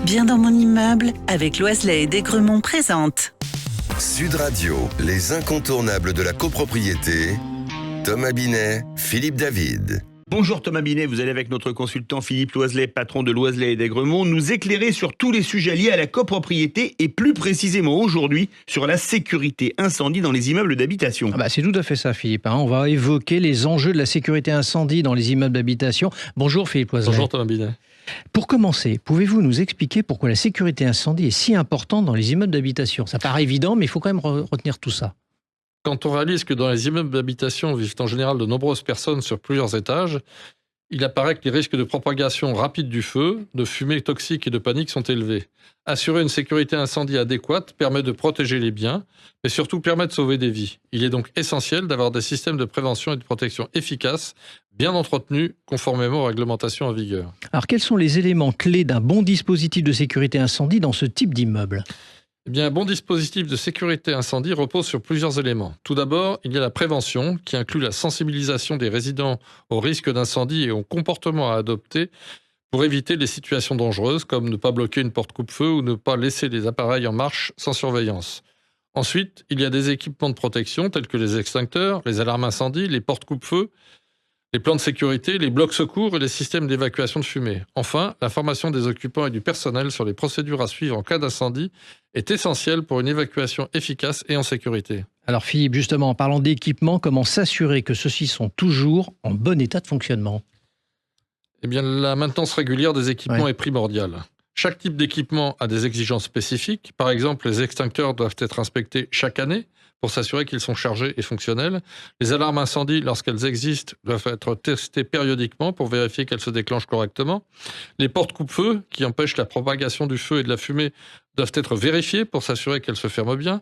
Bien dans mon immeuble, avec Loiselet et Desgremont présente. Sud Radio, les incontournables de la copropriété. Thomas Binet, Philippe David. Bonjour Thomas Binet, vous allez avec notre consultant Philippe Loiselet, patron de Loiselet et Desgremont, nous éclairer sur tous les sujets liés à la copropriété et plus précisément aujourd'hui sur la sécurité incendie dans les immeubles d'habitation. C'est tout à fait ça Philippe, On va évoquer les enjeux de la sécurité incendie dans les immeubles d'habitation. Bonjour Philippe Loiselet. Bonjour Thomas Binet. Pour commencer, pouvez-vous nous expliquer pourquoi la sécurité incendie est si importante dans les immeubles d'habitation ? Ça paraît évident, mais il faut quand même retenir tout ça. Quand on réalise que dans les immeubles d'habitation vivent en général de nombreuses personnes sur plusieurs étages, il apparaît que les risques de propagation rapide du feu, de fumée toxique et de panique sont élevés. Assurer une sécurité incendie adéquate permet de protéger les biens, mais surtout permet de sauver des vies. Il est donc essentiel d'avoir des systèmes de prévention et de protection efficaces, bien entretenus, conformément aux réglementations en vigueur. Alors quels sont les éléments clés d'un bon dispositif de sécurité incendie dans ce type d'immeuble ? Un bon dispositif de sécurité incendie repose sur plusieurs éléments. Tout d'abord, il y a la prévention, qui inclut la sensibilisation des résidents au risque d'incendie et aux comportements à adopter pour éviter les situations dangereuses, comme ne pas bloquer une porte coupe-feu ou ne pas laisser les appareils en marche sans surveillance. Ensuite, il y a des équipements de protection tels que les extincteurs, les alarmes incendie, les portes coupe-feu, les plans de sécurité, les blocs secours et les systèmes d'évacuation de fumée. Enfin, la formation des occupants et du personnel sur les procédures à suivre en cas d'incendie est essentielle pour une évacuation efficace et en sécurité. Alors Philippe, justement, en parlant d'équipements, comment s'assurer que ceux-ci sont toujours en bon état de fonctionnement ? La maintenance régulière des équipements est primordiale. Chaque type d'équipement a des exigences spécifiques. Par exemple, les extincteurs doivent être inspectés chaque année pour s'assurer qu'ils sont chargés et fonctionnels. Les alarmes incendie, lorsqu'elles existent, doivent être testées périodiquement pour vérifier qu'elles se déclenchent correctement. Les portes coupe-feu, qui empêchent la propagation du feu et de la fumée, doivent être vérifiées pour s'assurer qu'elles se ferment bien.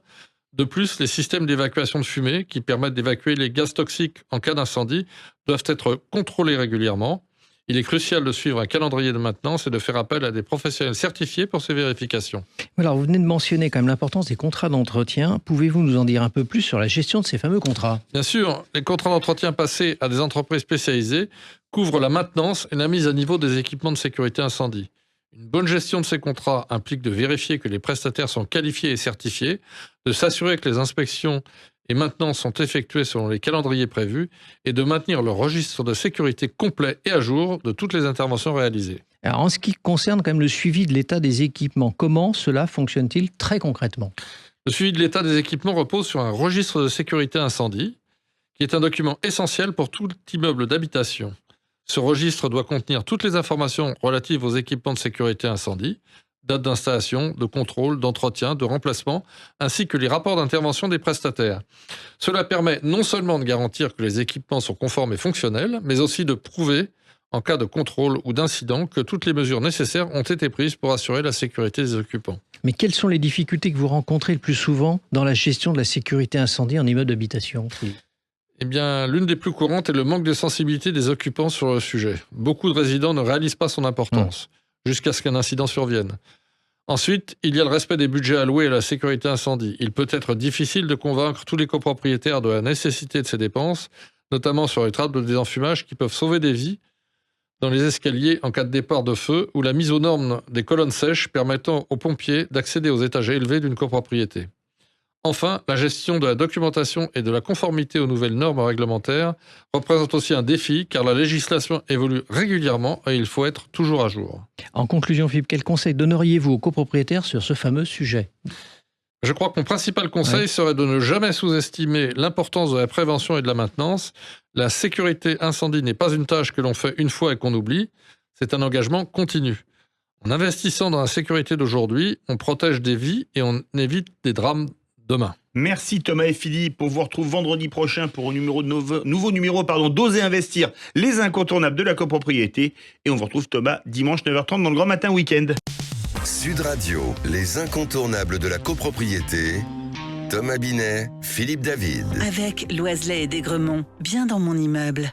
De plus, les systèmes d'évacuation de fumée, qui permettent d'évacuer les gaz toxiques en cas d'incendie, doivent être contrôlés régulièrement. Il est crucial de suivre un calendrier de maintenance et de faire appel à des professionnels certifiés pour ces vérifications. Alors, vous venez de mentionner quand même l'importance des contrats d'entretien. Pouvez-vous nous en dire un peu plus sur la gestion de ces fameux contrats ? Bien sûr, les contrats d'entretien passés à des entreprises spécialisées couvrent la maintenance et la mise à niveau des équipements de sécurité incendie. Une bonne gestion de ces contrats implique de vérifier que les prestataires sont qualifiés et certifiés, de s'assurer que les inspections et maintenance sont effectuées selon les calendriers prévus et de maintenir le registre de sécurité complet et à jour de toutes les interventions réalisées. Alors, en ce qui concerne quand même le suivi de l'état des équipements, comment cela fonctionne-t-il très concrètement ? Le suivi de l'état des équipements repose sur un registre de sécurité incendie, qui est un document essentiel pour tout immeuble d'habitation. Ce registre doit contenir toutes les informations relatives aux équipements de sécurité incendie, date d'installation, de contrôle, d'entretien, de remplacement, ainsi que les rapports d'intervention des prestataires. Cela permet non seulement de garantir que les équipements sont conformes et fonctionnels, mais aussi de prouver, en cas de contrôle ou d'incident, que toutes les mesures nécessaires ont été prises pour assurer la sécurité des occupants. Mais quelles sont les difficultés que vous rencontrez le plus souvent dans la gestion de la sécurité incendie en immeuble d'habitation ? L'une des plus courantes est le manque de sensibilité des occupants sur le sujet. Beaucoup de résidents ne réalisent pas son importance, jusqu'à ce qu'un incident survienne. Ensuite, il y a le respect des budgets alloués à la sécurité incendie. Il peut être difficile de convaincre tous les copropriétaires de la nécessité de ces dépenses, notamment sur les trappes de désenfumage qui peuvent sauver des vies dans les escaliers en cas de départ de feu ou la mise aux normes des colonnes sèches permettant aux pompiers d'accéder aux étages élevés d'une copropriété. Enfin, la gestion de la documentation et de la conformité aux nouvelles normes réglementaires représente aussi un défi car la législation évolue régulièrement et il faut être toujours à jour. En conclusion, Philippe, quel conseil donneriez-vous aux copropriétaires sur ce fameux sujet ? Je crois que mon principal conseil serait de ne jamais sous-estimer l'importance de la prévention et de la maintenance. La sécurité incendie n'est pas une tâche que l'on fait une fois et qu'on oublie, c'est un engagement continu. En investissant dans la sécurité d'aujourd'hui, on protège des vies et on évite des drames demain. Merci Thomas et Philippe. On vous retrouve vendredi prochain pour un nouveau numéro d'Oser investir, les incontournables de la copropriété. Et on vous retrouve Thomas dimanche 9h30 dans le Grand Matin Week-end. Sud Radio, les incontournables de la copropriété. Thomas Binet, Philippe David. Avec Loiselet et Desgremont, bien dans mon immeuble.